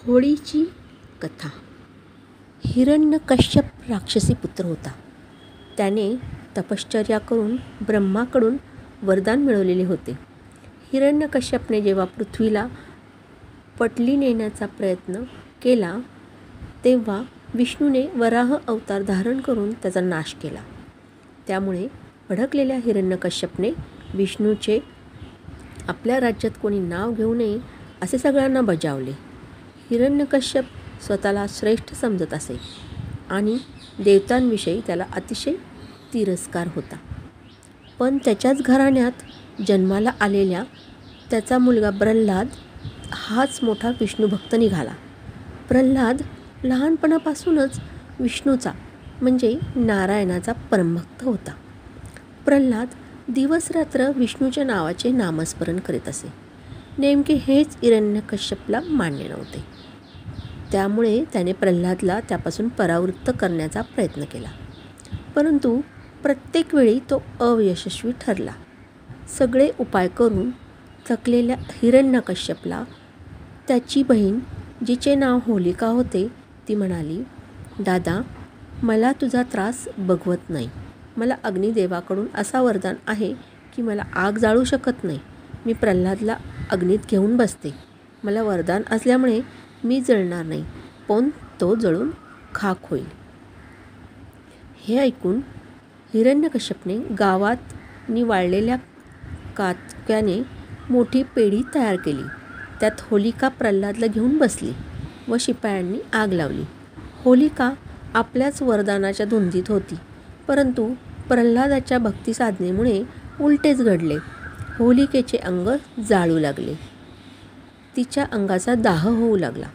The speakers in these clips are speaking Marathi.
होळीची कथा. हिरण्यकश्यप राक्षसी पुत्र होता. त्याने तपश्चर्या करून ब्रह्माकडून वरदान मिळवलेले होते. हिरण्यकश्यपने जेव्हा पृथ्वीला पटली नेण्याचा प्रयत्न केला तेव्हा विष्णूने वराह अवतार धारण करून त्याचा नाश केला. त्यामुळे भडकलेल्या हिरण्यकश्यपने विष्णूचे आपल्या राज्यात कोणी नाव घेऊ नये असे सगळ्यांना बजावले. हिरण्यकश्यप स्वतःला श्रेष्ठ समजत असे आणि देवतांविषयी त्याला अतिशय तिरस्कार होता. पण त्याच्याच घराण्यात जन्माला आलेल्या त्याचा मुलगा प्रल्हाद हाच मोठा विष्णुभक्त निघाला. प्रल्हाद लहानपणापासूनच विष्णूचा म्हणजे नारायणाचा परमभक्त होता. प्रल्हाद दिवसरात्र विष्णूच्या नावाचे नामस्मरण करीत असे. नेमके हेच हिरण्यकश्यपला मान्य नव्हते. त्यामुळे त्याने प्रल्हादला त्यापासून परावृत्त करण्याचा प्रयत्न केला, परंतु प्रत्येक वेळी तो अयशस्वी ठरला. सगळे उपाय करून थकलेल्या हिरण्यकश्यपला त्याची बहीण, जिचे नाव होलिका होते, ती म्हणाली, दादा, मला तुझा त्रास बघवत नाही. मला अग्निदेवाकडून असा वरदान आहे की मला आग जाळू शकत नाही. मी प्रल्हादला अग्नीत घेऊन बसते. मला वरदान असल्यामुळे मी जळणार नाही, पण तो जळून खाक होईल. हे ऐकून हिरण्यकश्यपने गावात वाळलेल्या कातक्याने मोठी पेढी तयार केली. त्यात होलिका प्रल्हादला घेऊन बसली व शिपायांनी आग लावली. होलिका आपल्याच वरदानाच्या धुंदीत होती, परंतु प्रल्हादाच्या भक्तिसाधनेमुळे उलटेच घडले. होलिकेचे अंग जाळू लागले. तिच्या अंगाचा दाह होऊ लागला.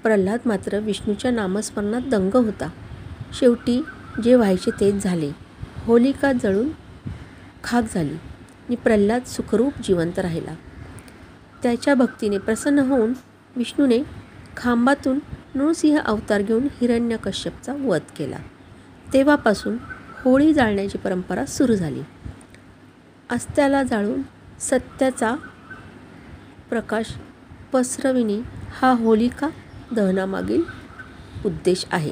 प्रल्हाद मात्र विष्णूच्या नामस्मरणात दंग होता. शेवटी जे व्हायचे तेच झाले. होलिका जळून खाक झाली आणि प्रल्हाद सुखरूप जिवंत राहिला. त्याच्या भक्तीने प्रसन्न होऊन विष्णूने खांबातून नृसिंह अवतार घेऊन हिरण्यकश्यपचा वध केला. तेव्हापासून होळी जाळण्याची परंपरा सुरू झाली. अस्त्याला जाळून सत्याचा प्रकाश पसरविणे हा होलिका दहनामागील उद्देश आहे.